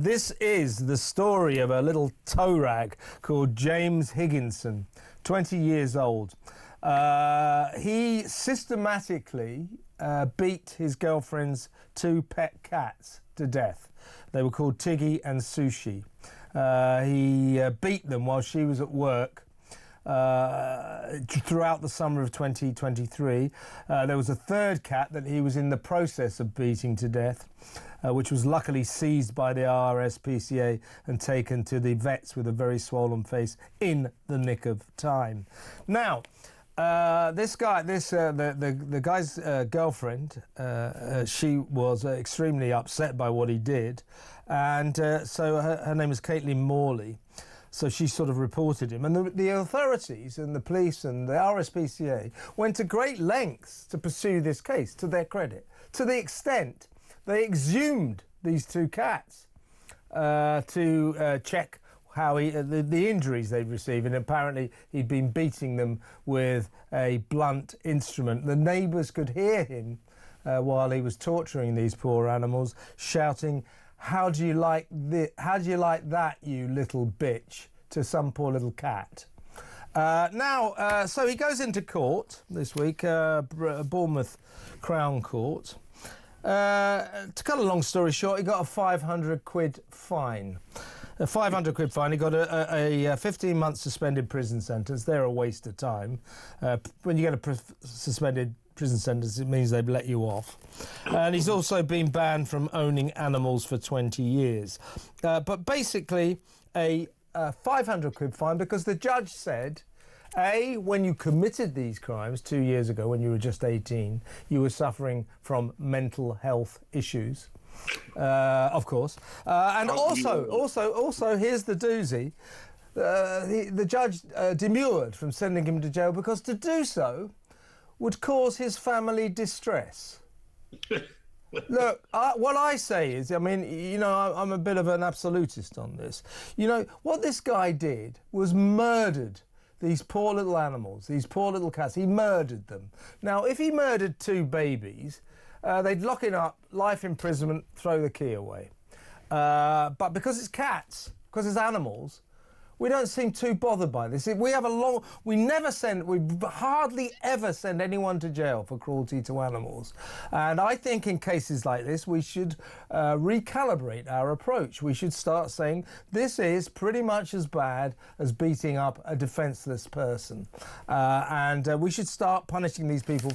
This is the story of a little tow rag called James Higginson, 20 years old. He systematically beat his girlfriend's two pet cats to death. They were called Tiggy and Sushi. He beat them while she was at work. Throughout the summer of 2023. There was a third cat that he was in the process of beating to death, which was luckily seized by the rspca and taken to the vets with a very swollen face in the nick of time. Now, the guy's girlfriend, she was extremely upset by what he did, and so her name is Caitlin Morley. So she sort of reported him, and the authorities and the police and the RSPCA went to great lengths to pursue this case, to their credit, to the extent they exhumed these two cats to check how the injuries they'd received, and apparently he'd been beating them with a blunt instrument. The neighbours could hear him while he was torturing these poor animals, shouting, "How do you like that, you little bitch?" to some poor little cat. So he goes into court this week, Bournemouth Crown Court. To cut a long story short, he got a 500 quid fine. A 500 quid fine. He got a 15-month suspended prison sentence. They're a waste of time. When you get a suspended prison sentence, it means they've let you off. And he's also been banned from owning animals for 20 years. But basically, a 500 quid fine because the judge said, A, when you committed these crimes 2 years ago, when you were just 18, you were suffering from mental health issues, of course. And also, here's the doozy. The judge demurred from sending him to jail because to do so would cause his family distress. Look, what I say is, I mean, you know, I'm a bit of an absolutist on this. You know, what this guy did was murdered these poor little animals, these poor little cats. He murdered them. Now, if he murdered two babies, they'd lock him up, life imprisonment, throw the key away. But because it's cats, because it's animals, we don't seem too bothered by this. We hardly ever send anyone to jail for cruelty to animals. And I think in cases like this, we should recalibrate our approach. We should start saying this is pretty much as bad as beating up a defenseless person. And we should start punishing these people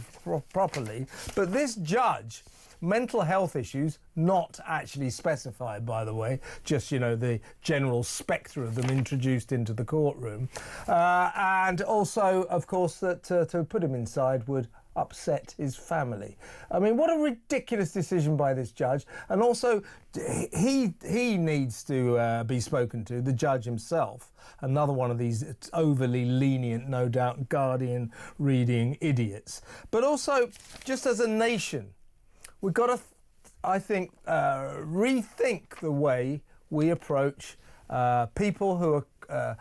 properly. But this judge, mental health issues, not actually specified, by the way, just, you know, the general spectre of them introduced into the courtroom. And also, of course, that to put him inside would upset his family. I mean, what a ridiculous decision by this judge. And also, he needs to be spoken to, the judge himself. Another one of these overly lenient, no doubt, Guardian reading idiots. But also, just as a nation, we've got to, I think, rethink the way we approach people who are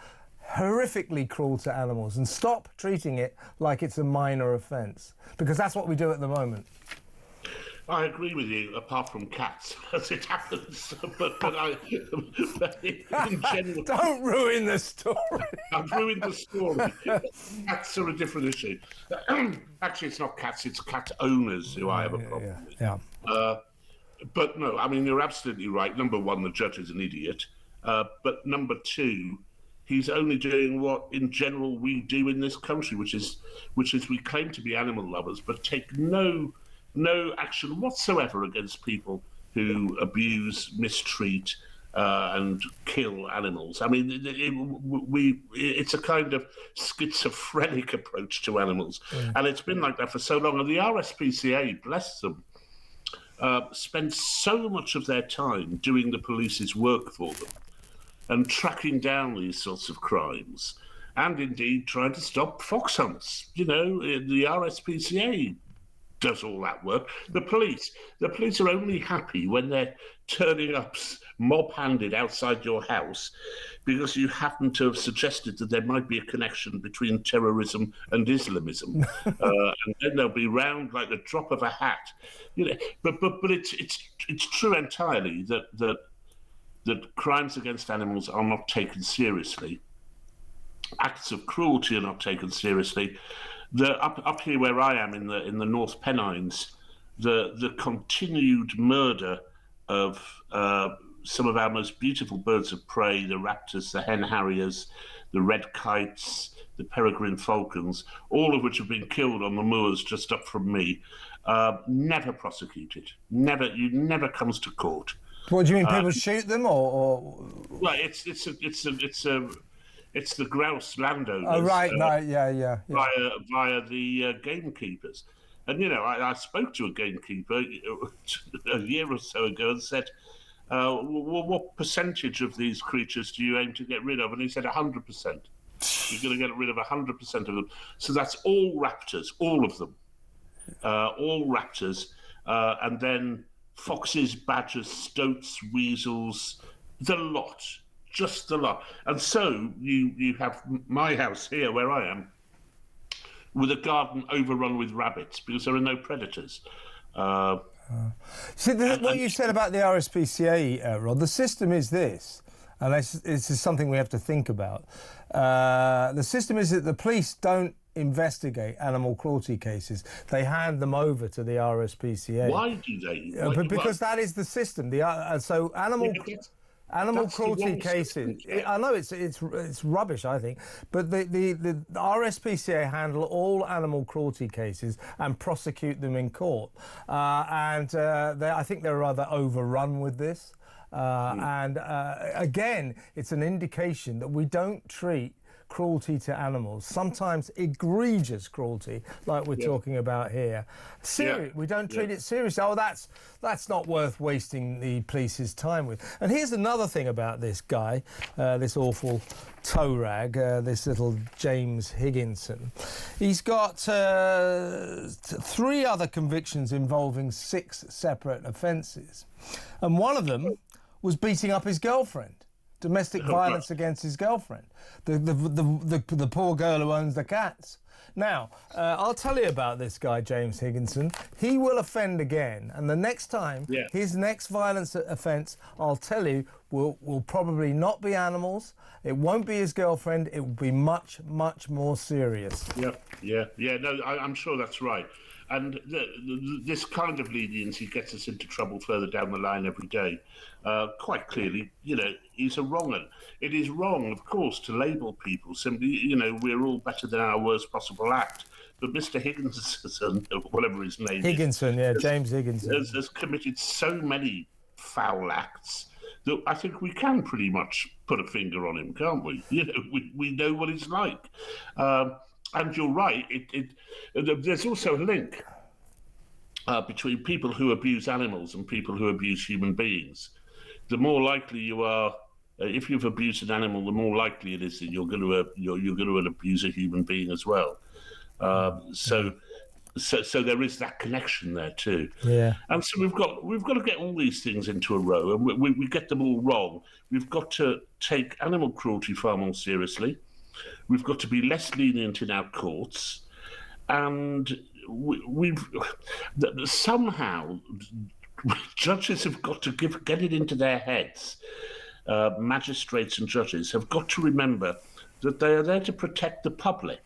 horrifically cruel to animals and stop treating it like it's a minor offence, because that's what we do at the moment. I agree with you, apart from cats, as it happens. But in general... Don't ruin the story. I've ruined the story. Cats are a different issue. Actually, it's not cats, it's cat owners who I have a problem with. Yeah. But no, I mean, you're absolutely right. Number one, the judge is an idiot. But number two, he's only doing what, in general, we do in this country, which is we claim to be animal lovers, but take no action whatsoever against people who abuse, mistreat, and kill animals. I mean, it's a kind of schizophrenic approach to animals, and it's been like that for so long. And the RSPCA, bless them, spend so much of their time doing the police's work for them and tracking down these sorts of crimes, and indeed trying to stop fox hunts. You know, the RSPCA does all that work. The police are only happy when they're turning up mob-handed outside your house because you happen to have suggested that there might be a connection between terrorism and Islamism, and then they'll be round like the drop of a hat. You know, but it's true entirely that that crimes against animals are not taken seriously. Acts of cruelty are not taken seriously. Up here where I am in the North Pennines, the continued murder of some of our most beautiful birds of prey, the raptors, the hen harriers, the red kites, the peregrine falcons, all of which have been killed on the moors just up from me, never prosecuted. Never comes to court. What do you mean? People shoot them, or? Well, it's the grouse landowners. Oh, right, yeah. Via the gamekeepers. And, you know, I spoke to a gamekeeper a year or so ago and said, what percentage of these creatures do you aim to get rid of? And he said 100%. You're going to get rid of 100% of them. So that's all raptors, all of them. All raptors. And then foxes, badgers, stoats, weasels, the lot. Just a lot. And so you have my house here where I am with a garden overrun with rabbits because there are no predators. See, what you said about the RSPCA, Rod, the system is this, and this is something we have to think about. The system is that the police don't investigate animal cruelty cases. They hand them over to the RSPCA. Why do they? Because that is the system. So animal cruelty cases. I know it's rubbish, I think, but the RSPCA handle all animal cruelty cases and prosecute them in court, and I think they're rather overrun with this. And again, it's an indication that we don't treat cruelty to animals, sometimes egregious cruelty, like we're talking about here. We don't treat it seriously. Oh, that's not worth wasting the police's time with. And here's another thing about this guy, this awful toe rag, this little James Higginson. He's got 3 other convictions involving 6 separate offences, and one of them was beating up his girlfriend. Domestic violence against his girlfriend, the poor girl who owns the cats. Now, I'll tell you about this guy, James Higginson. He will offend again, and the next time, his next violence offence, I'll tell you, will probably not be animals. It won't be his girlfriend. It will be much, much more serious. Yeah. No, I'm sure that's right. And this kind of leniency gets us into trouble further down the line every day. Quite clearly, you know, he's a wrong 'un. It is wrong, of course, to label people simply, you know, we're all better than our worst possible act. But Mr. Higginson, whatever his name Higginson, is, James Higginson, has committed so many foul acts that I think we can pretty much put a finger on him, can't we? You know, we know what he's like. And you're right, there's also a link between people who abuse animals and people who abuse human beings. The more likely you are, if you've abused an animal, the more likely it is that you're going to abuse a human being as well. So there is that connection there too. Yeah. And so we've got to get all these things into a row, and we get them all wrong. We've got to take animal cruelty far more seriously. We've got to be less lenient in our courts, and somehow judges have got to get it into their heads. Magistrates and judges have got to remember that they are there to protect the public.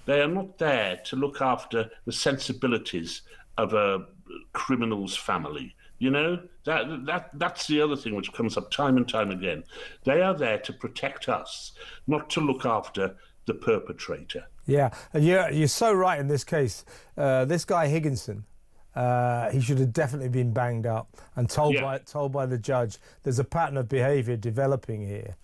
They are not there to look after the sensibilities of a criminal's family. You know, that's the other thing which comes up time and time again. They are there to protect us, not to look after the perpetrator. Yeah, and you're so right in this case. This guy Higginson, he should have definitely been banged up and told by the judge there's a pattern of behaviour developing here,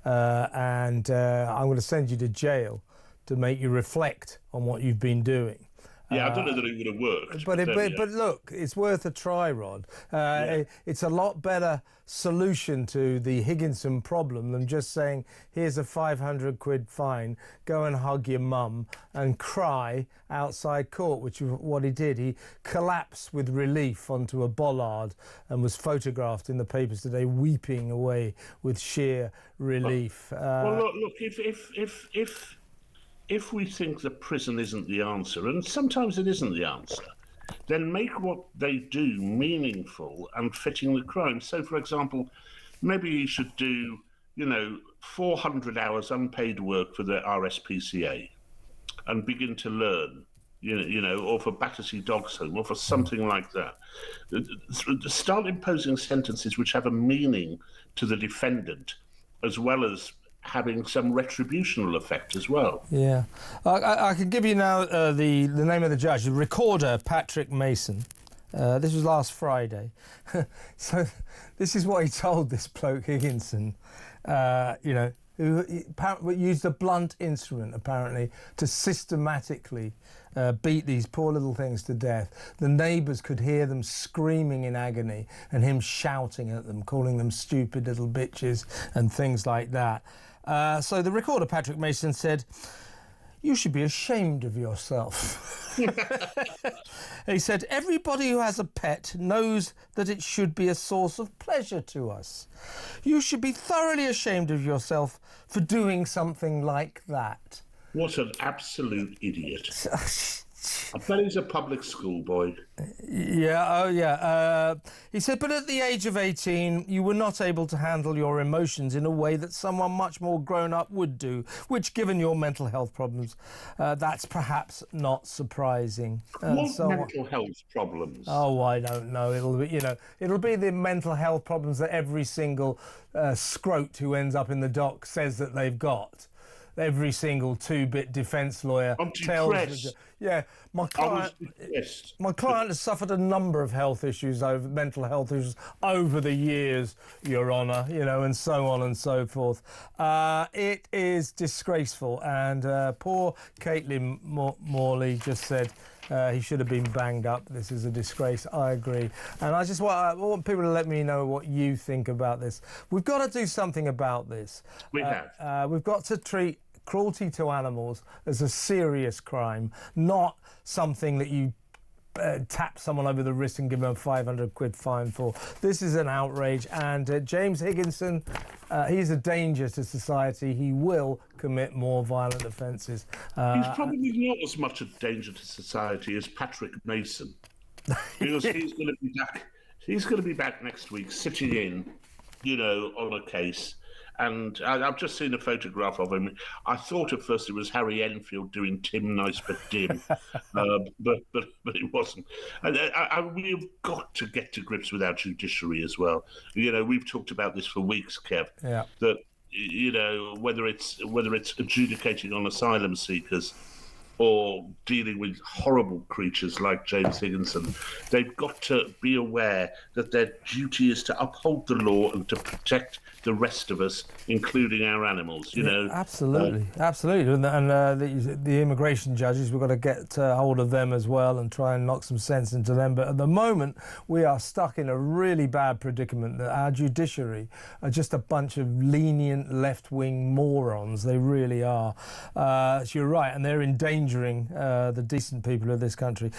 and I'm going to send you to jail to make you reflect on what you've been doing. Yeah, I don't know that it would have worked. But look, it's worth a try, Rod. It's a lot better solution to the Higginson problem than just saying, here's a 500 quid fine, go and hug your mum and cry outside court, which is what he did. He collapsed with relief onto a bollard and was photographed in the papers today, weeping away with sheer relief. Well, look, if we think that prison isn't the answer, and sometimes it isn't the answer, then make what they do meaningful and fitting the crime. So, for example, maybe he should do, 400 hours unpaid work for the RSPCA and begin to learn, or for Battersea Dogs Home, or for something like that. Start imposing sentences which have a meaning to the defendant, as well as having some retributional effect as well. Yeah. I can give you now the name of the judge, the recorder, Patrick Mason. This was last Friday. So this is what he told this bloke Higginson, who used a blunt instrument, apparently, to systematically beat these poor little things to death. The neighbours could hear them screaming in agony and him shouting at them, calling them stupid little bitches and things like that. So the recorder, Patrick Mason, said, "You should be ashamed of yourself." He said, "Everybody who has a pet knows that it should be a source of pleasure to us. You should be thoroughly ashamed of yourself for doing something like that." What an absolute idiot. I bet he's a public school boy. Yeah, oh yeah. He said, "But at the age of 18, you were not able to handle your emotions in a way that someone much more grown up would do, which, given your mental health problems, that's perhaps not surprising." What mental health problems? Oh, I don't know. It'll be the mental health problems that every single scrote who ends up in the dock says that they've got. Every single two-bit defence lawyer tells. Yeah, my client has suffered a number of mental health issues over the years, Your Honour, and so on and so forth. It is disgraceful, and poor Caitlin Morley just said he should have been banged up. This is a disgrace. I agree. And I want people to let me know what you think about this. We've got to do something about this. We have. We've got to treat cruelty to animals as a serious crime, not something that you tap someone over the wrist and give them a 500 quid fine for. This is an outrage, and James Higginson, he's a danger to society. He will commit more violent offences. He's probably not as much a danger to society as Patrick Mason, because he's going to be back. He's going to be back next week, sitting in, on a case. And I've just seen a photograph of him. I thought at first it was Harry Enfield doing Tim Nice but Dim, but it wasn't. And we've got to get to grips with our judiciary as well. We've talked about this for weeks, Kev. Yeah. That whether it's adjudicating on asylum seekers or dealing with horrible creatures like James Higginson, they've got to be aware that their duty is to uphold the law and to protect the rest of us, including our animals. Absolutely. And the immigration judges, we've got to get hold of them as well and try and knock some sense into them. But at the moment, we are stuck in a really bad predicament that our judiciary are just a bunch of lenient left-wing morons. They really are. So you're right, and they're endangering the decent people of this country.